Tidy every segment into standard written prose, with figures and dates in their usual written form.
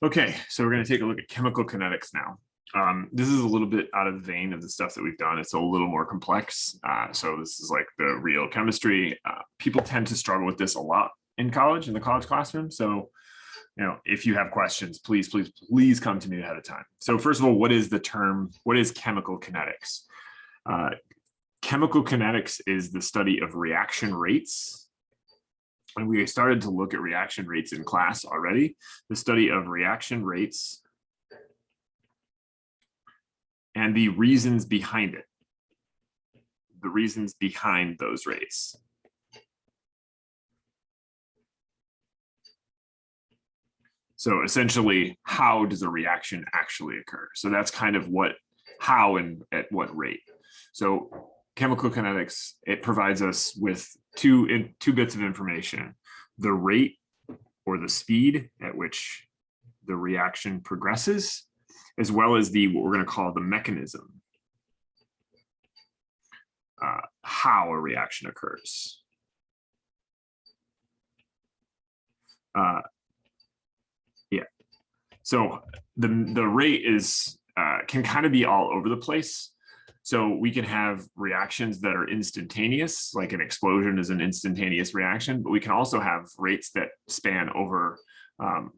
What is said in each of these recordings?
Okay, so we're going to take a look at chemical kinetics now. This is a little bit out of the vein of the stuff that we've done. It's a little more complex. So this is like the real chemistry. People tend to struggle with this a lot in college, in the college classroom. So, if you have questions, please come to me ahead of time. So first of all, what is the term? What is chemical kinetics? Chemical kinetics is the study of reaction rates. And we started to look at reaction rates in class already. The study of reaction rates and the reasons behind it, the reasons behind those rates. So essentially, how does a reaction actually occur? So that's kind of how and at what rate. So chemical kinetics, it provides us with two bits of information: the rate or the speed at which the reaction progresses, as well as what we're going to call the mechanism, how a reaction occurs. So the rate can kind of be all over the place. So we can have reactions that are instantaneous, like an explosion is an instantaneous reaction, but we can also have rates that span over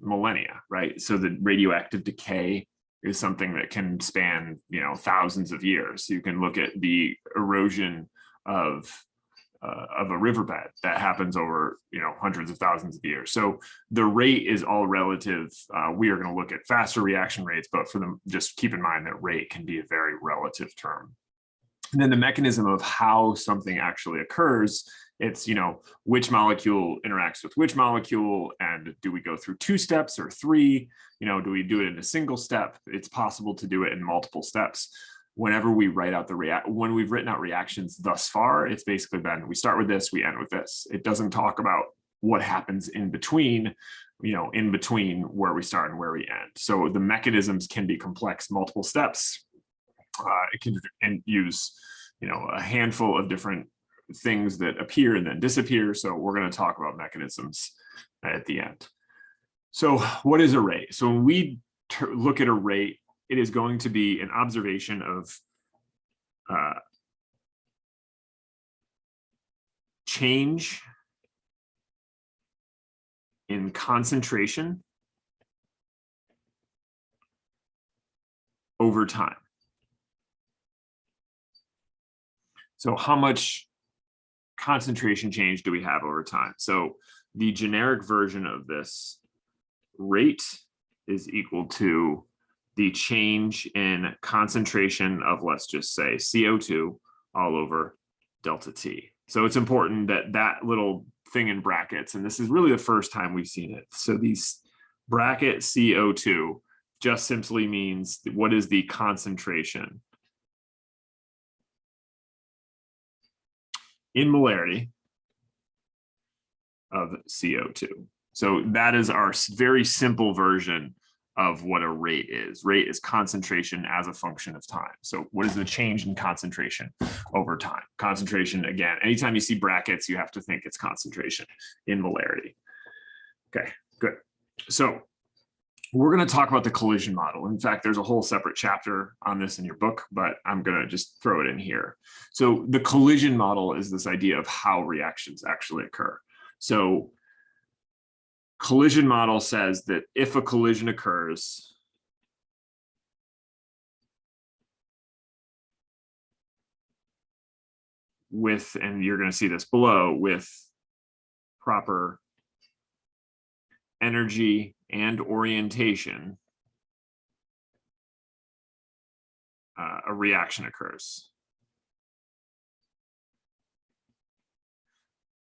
millennia, right? So the radioactive decay is something that can span, thousands of years. So you can look at the erosion of a riverbed that happens over, hundreds of thousands of years. So the rate is all relative. We are going to look at faster reaction rates, but just keep in mind that rate can be a very relative term. And then the mechanism of how something actually occurs, it's, which molecule interacts with which molecule, and do we go through 2 steps or 3? Do we do it in a single step? It's possible to do it in multiple steps. Whenever we write out when we've written out reactions thus far, it's basically been, we start with this, we end with this. It doesn't talk about what happens in between, in between where we start and where we end. So the mechanisms can be complex, multiple steps. It can use, a handful of different things that appear and then disappear. So we're going to talk about mechanisms at the end. So what is a rate? So when we look at a rate, it is going to be an observation of change in concentration over time. So how much concentration change do we have over time? So the generic version of this rate is equal to the change in concentration of, let's just say, CO2 all over delta T. So it's important that little thing in brackets, and this is really the first time we've seen it. So these bracket CO2 just simply means what is the concentration in molarity of CO2. So that is our very simple version of what a rate is. Rate is concentration as a function of time. So what is the change in concentration over time? Concentration, again, anytime you see brackets, you have to think it's concentration in molarity. Okay, good. So we're going to talk about the collision model. In fact, there's a whole separate chapter on this in your book, but I'm going to just throw it in here. So the collision model is this idea of how reactions actually occur. So collision model says that if a collision occurs, and you're going to see this below, with proper energy and orientation, a reaction occurs.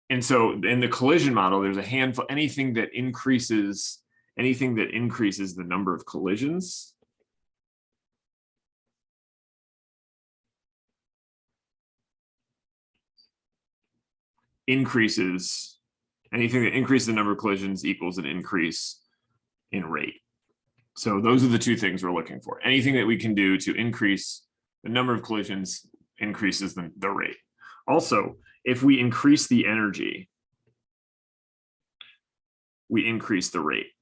And so in the collision model, there's a handful, anything that increases the number of collisions anything that increases the number of collisions equals an increase in rate. So those are the 2 things we're looking for. Anything that we can do to increase the number of collisions increases the rate. Also, if we increase the energy, we increase the rate.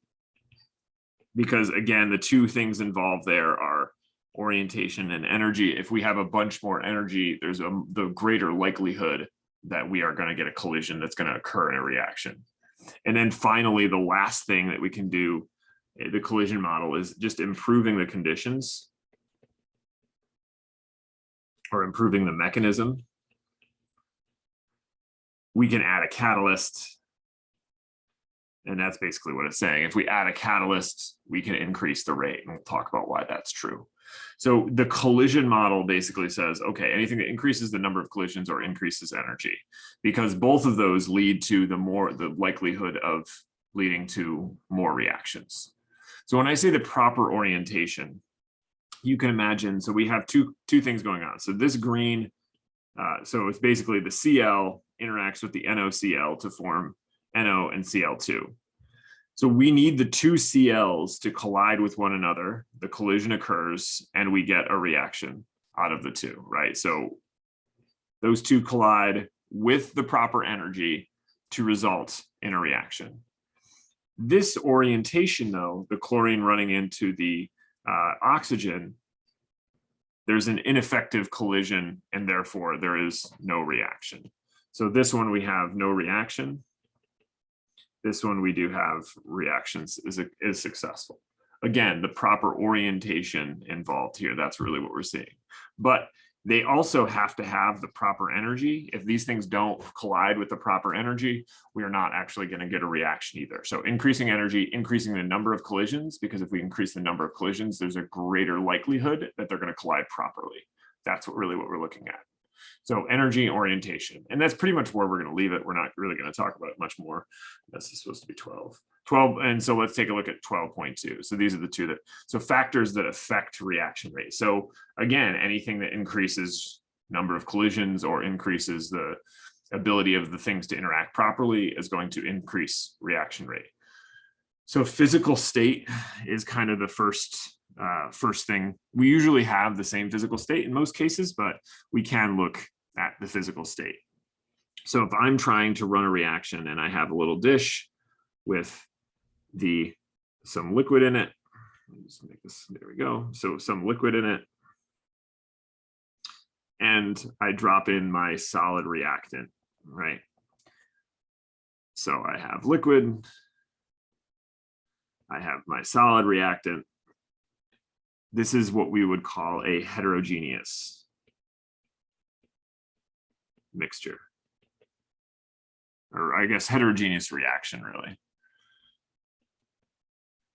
because again, the two things involved there are orientation and energy. If we have a bunch more energy, there's the greater likelihood that we are going to get a collision that's going to occur in a reaction. And then finally, the last thing that we can do, the collision model, is just improving the conditions or improving the mechanism. We can add a catalyst, and that's basically what it's saying. If we add a catalyst, we can increase the rate, and we'll talk about why that's true. So the collision model basically says, okay, anything that increases the number of collisions or increases energy, because both of those lead to the likelihood of leading to more reactions. So when I say the proper orientation, you can imagine, so we have two things going on. So this green, so it's basically the Cl interacts with the NoCl to form NO and Cl2. So we need the two Cls to collide with one another. The collision occurs and we get a reaction out of the two, right? So those two collide with the proper energy to result in a reaction. This orientation, though, the chlorine running into the oxygen, there's an ineffective collision and therefore there is no reaction. So this one we have no reaction. This one we do have reactions is successful. Again, the proper orientation involved here, that's really what we're seeing. But they also have to have the proper energy. If these things don't collide with the proper energy, we are not actually going to get a reaction either. So increasing energy, increasing the number of collisions, because if we increase the number of collisions, there's a greater likelihood that they're going to collide properly. That's really what we're looking at. So energy orientation, and that's pretty much where we're going to leave it. We're not really going to talk about it much more. This is supposed to be 12. And so let's take a look at 12.2. So these are the two so factors that affect reaction rate. So again, anything that increases number of collisions or increases the ability of the things to interact properly is going to increase reaction rate. So physical state is kind of the first thing. We usually have the same physical state in most cases, but we can look at the physical state. So if I'm trying to run a reaction and I have a little dish with some liquid in it, let's make this, there we go. So some liquid in it, and I drop in my solid reactant, right? So I have liquid, I have my solid reactant. This is what we would call a heterogeneous mixture, or I guess heterogeneous reaction, really,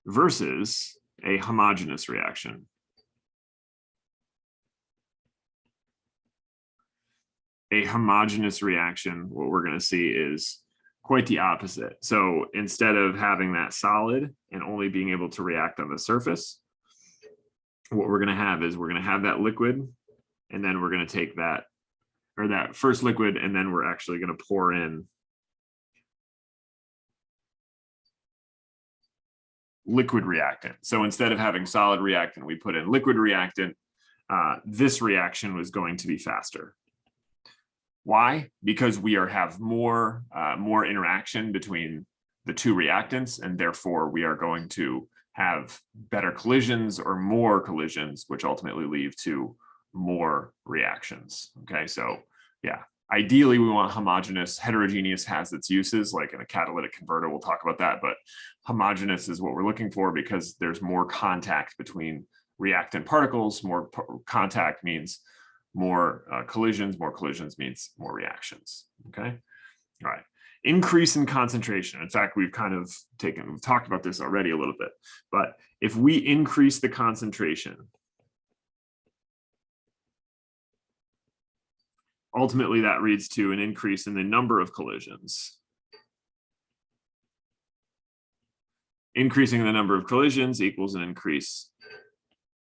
versus a homogeneous reaction. A homogeneous reaction, what we're going to see is quite the opposite. So instead of having that solid and only being able to react on the surface, what we're going to have is we're going to have that liquid, and then we're going to take that, or that first liquid, and then we're actually going to pour in liquid reactant. So instead of having solid reactant, we put in liquid reactant. This reaction was going to be faster. Why? Because we have more interaction between the two reactants, and therefore we are going to have better collisions or more collisions, which ultimately lead to more reactions. Okay, so yeah, ideally we want homogeneous. Heterogeneous has its uses, like in a catalytic converter, we'll talk about that, but homogeneous is what we're looking for because there's more contact between reactant particles. More contact means more collisions means more reactions. Okay, all right. Increase in concentration. In fact, we've talked about this already a little bit, but if we increase the concentration, ultimately that leads to an increase in the number of collisions. Increasing the number of collisions equals an increase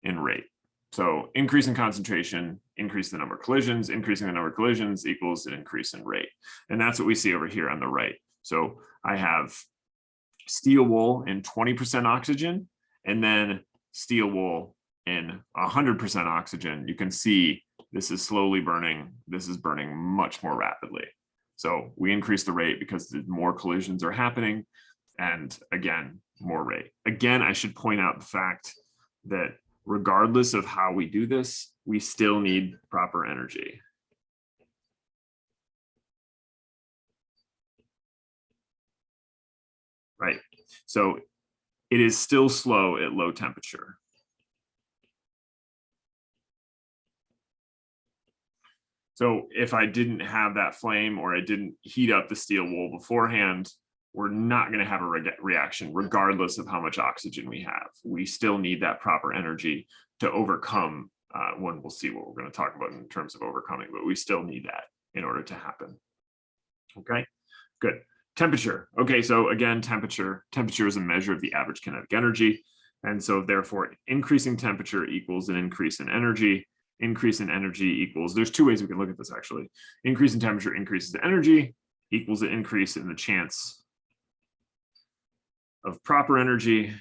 in rate. So increase in concentration, increase the number of collisions, increasing the number of collisions equals an increase in rate. And that's what we see over here on the right. So I have steel wool in 20% oxygen, and then steel wool in 100% oxygen. You can see this is slowly burning. This is burning much more rapidly. So we increase the rate because the more collisions are happening. And again, more rate. Again, I should point out the fact that regardless of how we do this, we still need proper energy. Right. So it is still slow at low temperature. So if I didn't have that flame or I didn't heat up the steel wool beforehand, we're not going to have a reaction regardless of how much oxygen we have. We still need that proper energy to overcome when we'll see what we're going to talk about in terms of overcoming, but we still need that in order to happen. Okay, good. Temperature. Okay, so again, temperature is a measure of the average kinetic energy. And so therefore, increasing temperature equals an increase in energy. Increase in energy equals, there's two ways we can look at this actually. Increase in temperature increases the energy, equals an increase in the chance of proper energy,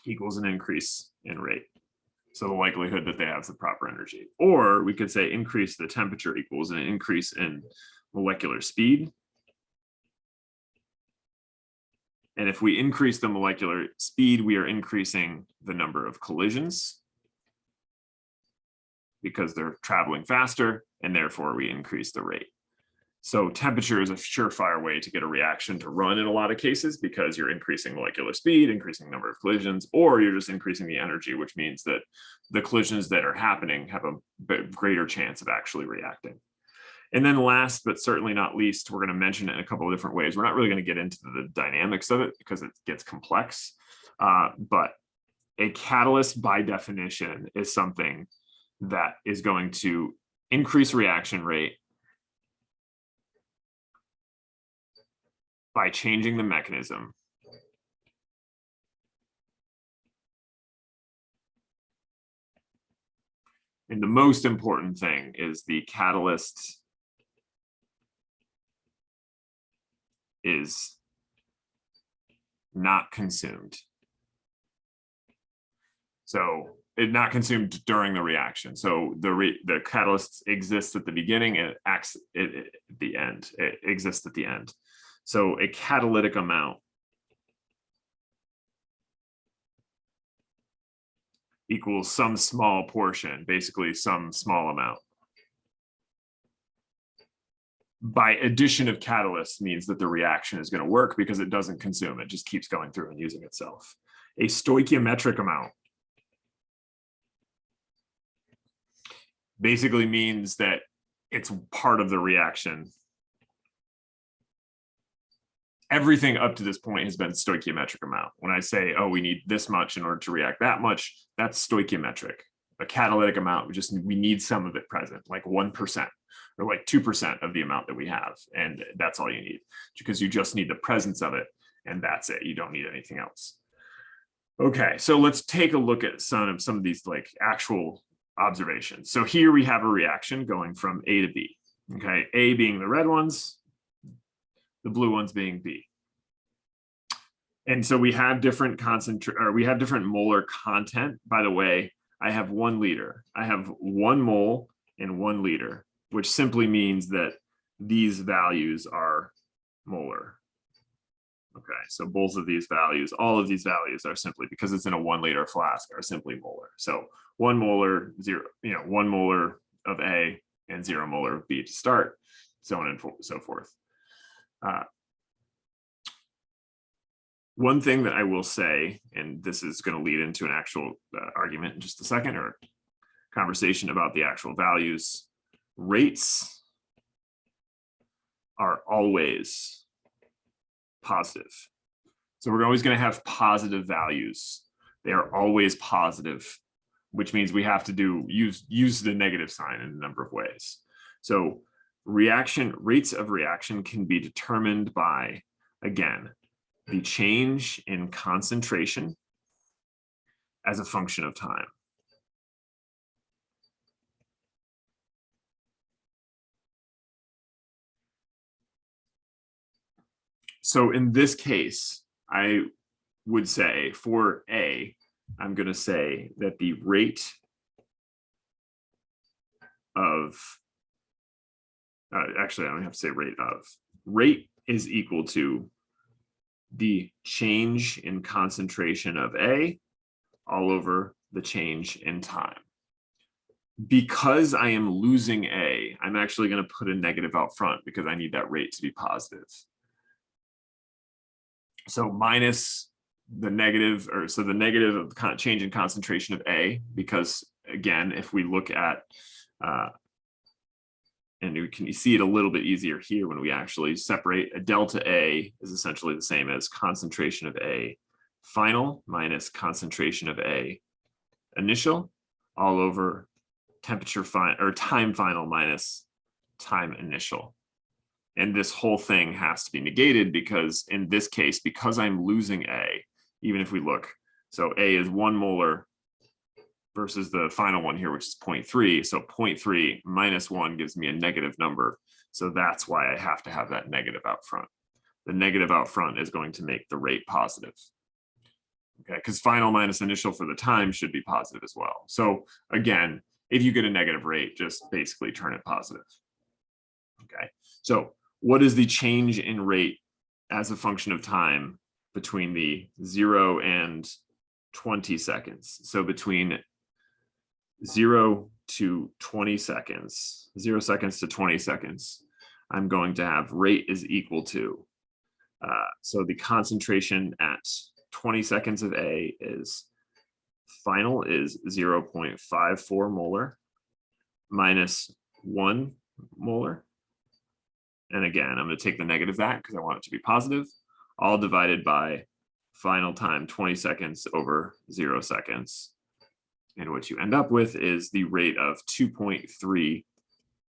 equals an increase in rate. So the likelihood that they have the proper energy. Or we could say increase the temperature equals an increase in molecular speed. And if we increase the molecular speed, we are increasing the number of collisions because they're traveling faster, and therefore we increase the rate. So temperature is a surefire way to get a reaction to run in a lot of cases because you're increasing molecular speed, increasing the number of collisions, or you're just increasing the energy, which means that the collisions that are happening have a greater chance of actually reacting. And then last, but certainly not least, we're going to mention it in a couple of different ways. We're not really going to get into the dynamics of it because it gets complex. But a catalyst, by definition, is something that is going to increase reaction rate by changing the mechanism. And the most important thing is the catalyst is not consumed. So it's not consumed during the reaction. So the catalyst exists at the beginning and it acts at the end. It exists at the end. So a catalytic amount equals some small portion, basically some small amount. By addition of catalyst means that the reaction is going to work because it doesn't consume, it just keeps going through and using itself. A stoichiometric amount basically means that it's part of the reaction. Everything up to this point has been stoichiometric amount. When I say, oh, we need this much in order to react that much, that's stoichiometric. A catalytic amount, we need some of it present, like 1%. Or like 2% of the amount that we have. And that's all you need because you just need the presence of it and that's it. You don't need anything else. Okay, so let's take a look at some of these like actual observations. So here we have a reaction going from A to B. Okay, A being the red ones, the blue ones being B. And so we have different different molar content. By the way, I have 1 liter. I have 1 mole and 1 liter. Which simply means that these values are molar. Okay, so both of these values, all of these values are simply, because it's in a 1 liter flask, are simply molar. So 1 molar, 1 molar of A and 0 molar of B to start, so on and so forth. One thing that I will say, and this is going to lead into an actual argument in just a second, or conversation about the actual values. Rates are always positive. So we're always going to have positive values. They are always positive, which means we have to use the negative sign in a number of ways. So rates of reaction can be determined by, again, the change in concentration as a function of time. So in this case, I would say for A, I'm going to say that the rate of, actually, I don't have to say rate of, rate is equal to the change in concentration of A all over the change in time. Because I am losing A, I'm actually going to put a negative out front because I need that rate to be positive. So minus the negative, or so the negative of the change in concentration of A, because again, if we look at, and you can see it a little bit easier here when we actually separate, a delta A is essentially the same as concentration of A final minus concentration of A initial all over temperature final or time final minus time initial. And this whole thing has to be negated because in this case, because I'm losing A, even if we look, so A is 1 molar versus the final one here, which is 0.3. So 0.3 minus 1 gives me a negative number. So that's why I have to have that negative out front. The negative out front is going to make the rate positive. Okay, because final minus initial for the time should be positive as well. So again, if you get a negative rate, just basically turn it positive. Okay, so what is the change in rate as a function of time between the 0 and 20 seconds? So between 0 to 20 seconds, 0 seconds to 20 seconds, I'm going to have rate is equal to, so the concentration at 20 seconds of A is final is 0.54 molar minus 1 molar. And again, I'm going to take the negative of that because I want it to be positive, all divided by final time 20 seconds over 0 seconds. And what you end up with is the rate of 2.3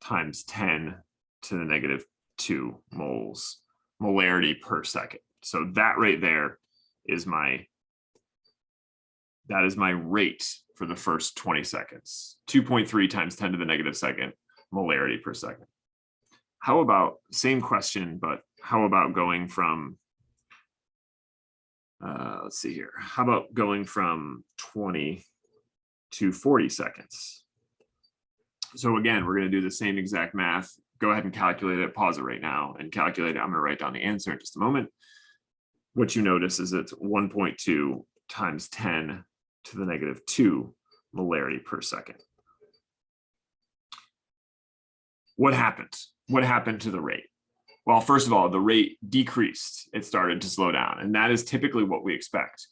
times 10 to the negative 2 moles, molarity per second. So that right there is that is my rate for the first 20 seconds, 2.3 times 10 to the negative second molarity per second. How about, same question, but how about going from, let's see here. How about going from 20 to 40 seconds? So again, we're going to do the same exact math. Go ahead and calculate it, pause it right now and calculate it. I'm going to write down the answer in just a moment. What you notice is it's 1.2 times 10 to the negative 2 molarity per second. What happened? What happened to the rate? Well, first of all, the rate decreased. It started to slow down. And that is typically what we expect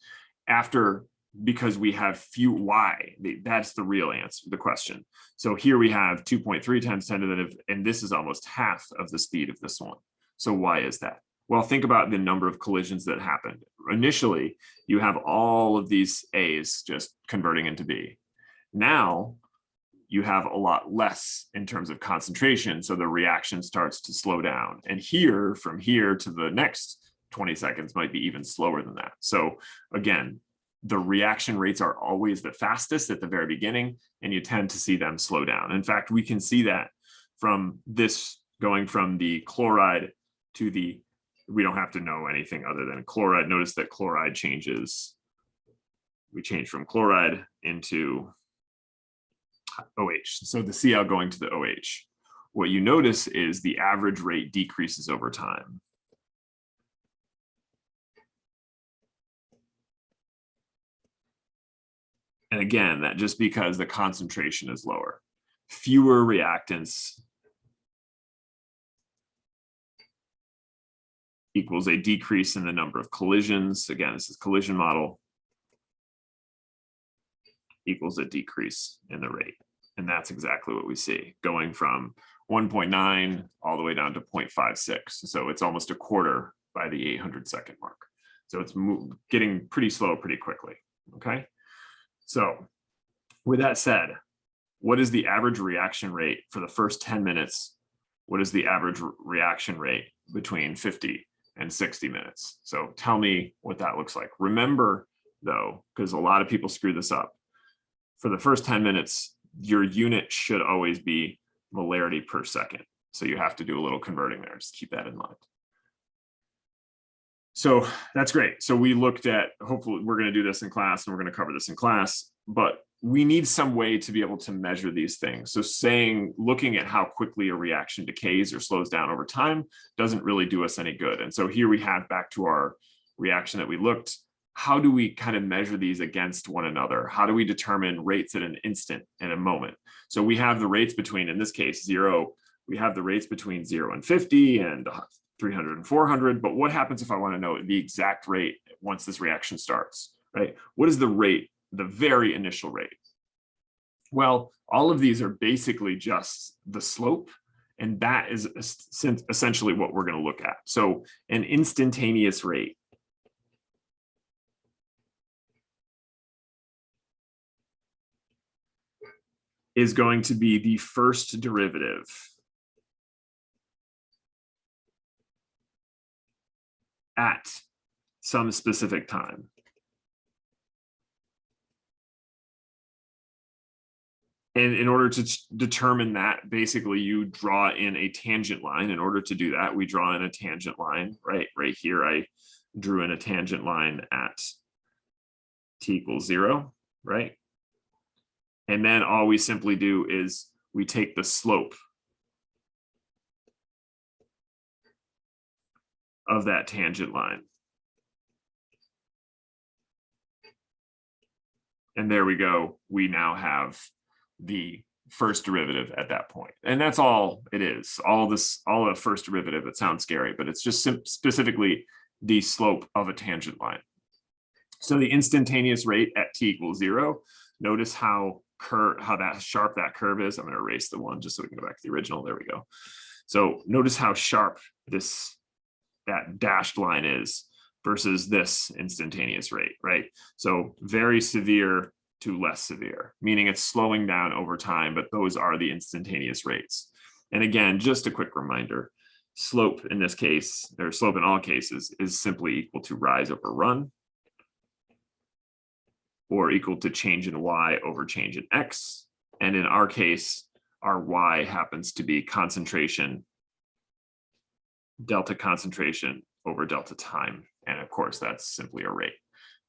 because we have why? That's the real answer, the question. So here we have 2.3 times 10 to the negative, and this is almost half of the speed of this one. So why is that? Well, think about the number of collisions that happened. Initially, you have all of these A's just converting into B. Now, you have a lot less in terms of concentration, so the reaction starts to slow down. And here, from here to the next 20 seconds might be even slower than that. So again, the reaction rates are always the fastest at the very beginning, and you tend to see them slow down. In fact, we can see that from this going from the chloride to the, we don't have to know anything other than chloride. Notice that chloride changes. We change from chloride into OH. So the Cl going to the OH. What you notice is the average rate decreases over time. And again, that just because the concentration is lower. Fewer reactants equals a decrease in the number of collisions. Again, this is collision model equals a decrease in the rate. And that's exactly what we see, going from 1.9 all the way down to 0.56. So it's almost a quarter by the 800 second mark. So it's getting pretty slow pretty quickly, okay? So with that said, what is the average reaction rate for the first 10 minutes? What is the average reaction rate between 50 and 60 minutes? So tell me what that looks like. Remember though, because a lot of people screw this up, for the first 10 minutes, your unit should always be molarity per second. So you have to do a little converting there. Just keep that in mind. So that's great. So we looked at, hopefully we're going to do this in class and we're going to cover this in class, but we need some way to be able to measure these things. So looking at how quickly a reaction decays or slows down over time doesn't really do us any good. And so here we have back to our reaction that we looked, how do we kind of measure these against one another? How do we determine rates at an instant, in a moment? So we have the rates between, in this case, 0, we have the rates between 0 and 50 and 300 and 400, but what happens if I want to know the exact rate once this reaction starts, right? What is the rate, the very initial rate? Well, all of these are basically just the slope, and that is essentially what we're going to look at. So an instantaneous rate is going to be the first derivative at some specific time. And in order to determine that, basically you draw in a tangent line. In order to do that, we draw in a tangent line, right? Right here, I drew in a tangent line at t equals 0, right? And then all we simply do is we take the slope of that tangent line. And there we go. We now have the first derivative at that point. And that's all it is. All the first derivative, it sounds scary, but it's just specifically the slope of a tangent line. So the instantaneous rate at t equals 0, notice how sharp that curve is. I'm going to erase the one just so we can go back to the original. There we go. So notice how sharp that dashed line is versus this instantaneous rate, right? So very severe to less severe, meaning it's slowing down over time, but those are the instantaneous rates. And again, just a quick reminder, slope in this case, or slope in all cases, is simply equal to rise over run, or equal to change in y over change in x. And in our case, our y happens to be concentration, delta concentration over delta time. And of course, that's simply a rate.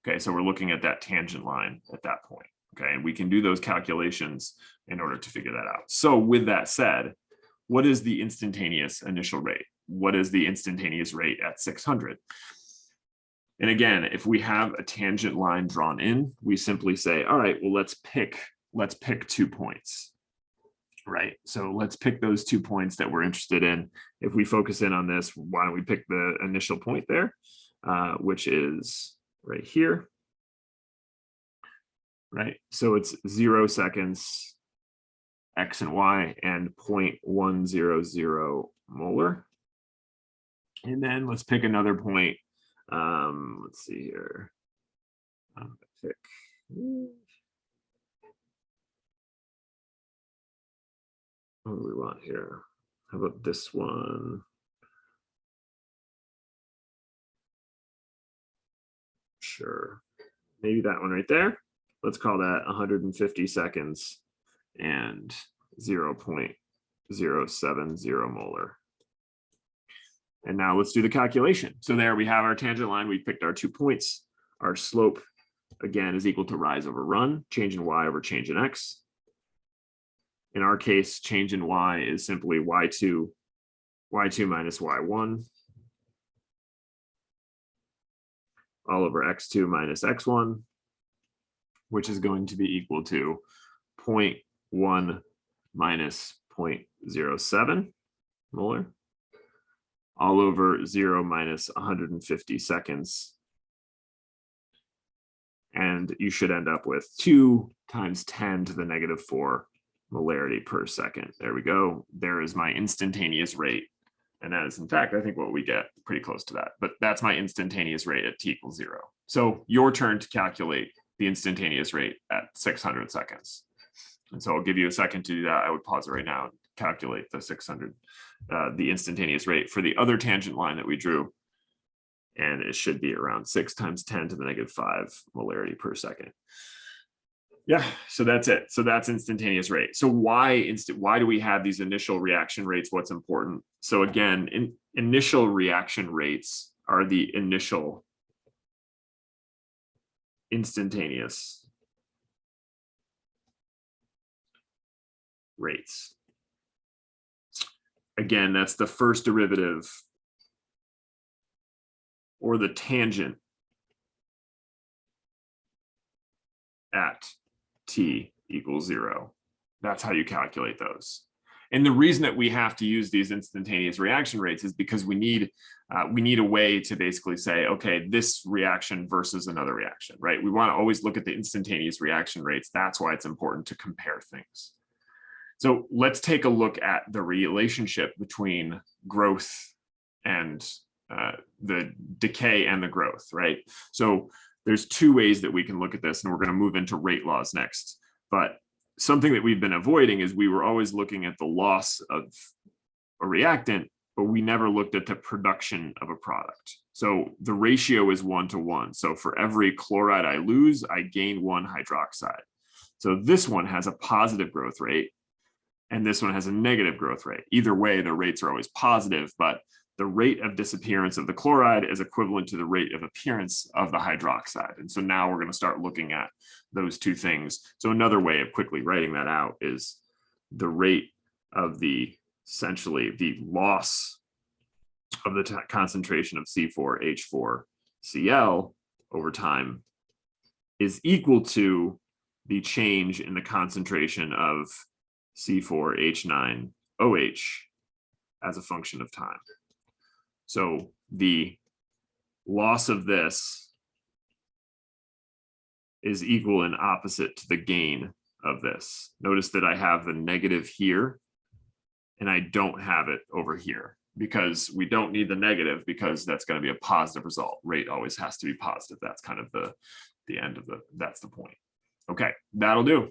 Okay, so we're looking at that tangent line at that point. Okay, and we can do those calculations in order to figure that out. So with that said, what is the instantaneous initial rate? What is the instantaneous rate at 600? And again, if we have a tangent line drawn in, we simply say, all right, well, let's pick 2 points, right? So let's pick those 2 points that we're interested in. If we focus in on this, why don't we pick the initial point there, which is right here, right? So it's 0 seconds, X and Y, and 0.100 molar. And then let's pick another point. Let's see here. I'm gonna pick. What do we want here? How about this one? Sure. Maybe that one right there. Let's call that 150 seconds and 0.070 molar. And now let's do the calculation. So there we have our tangent line. We picked our 2 points. Our slope, again, is equal to rise over run, change in y over change in x. In our case, change in y is simply y2 minus y1 all over x2 minus x1, which is going to be equal to 0.1 minus 0.07 molar, all over 0 minus 150 seconds. And you should end up with 2 times 10 to the negative 4 molarity per second. There we go. There is my instantaneous rate. And that is, in fact, I think what we get, pretty close to that. But that's my instantaneous rate at t equals 0. So your turn to calculate the instantaneous rate at 600 seconds. And so I'll give you a second to do that. I would pause it right now and calculate the instantaneous rate for the other tangent line that we drew. And it should be around 6 times 10 to the negative 5 molarity per second. Yeah, so that's it. So that's instantaneous rate. So why do we have these initial reaction rates? What's important? So again, initial reaction rates are the initial instantaneous rates. Again, that's the first derivative or the tangent at t equals 0. That's how you calculate those. And the reason that we have to use these instantaneous reaction rates is because we need a way to basically say, okay, this reaction versus another reaction, right? We want to always look at the instantaneous reaction rates. That's why it's important to compare things. So let's take a look at the relationship between growth and the decay and the growth, right? So there's two ways that we can look at this, and we're going to move into rate laws next. But something that we've been avoiding is we were always looking at the loss of a reactant, but we never looked at the production of a product. So the ratio is 1-to-1. So for every chloride I lose, I gain 1 hydroxide. So this one has a positive growth rate, and this one has a negative growth rate. Either way, the rates are always positive, but the rate of disappearance of the chloride is equivalent to the rate of appearance of the hydroxide. And so now we're going to start looking at those two things. So another way of quickly writing that out is the rate of essentially the loss of the concentration of C4H4Cl over time is equal to the change in the concentration of C4H9OH as a function of time. So the loss of this is equal and opposite to the gain of this. Notice that I have the negative here, and I don't have it over here because we don't need the negative, because that's going to be a positive result. Rate always has to be positive. That's kind of the end of that's the point. Okay, that'll do.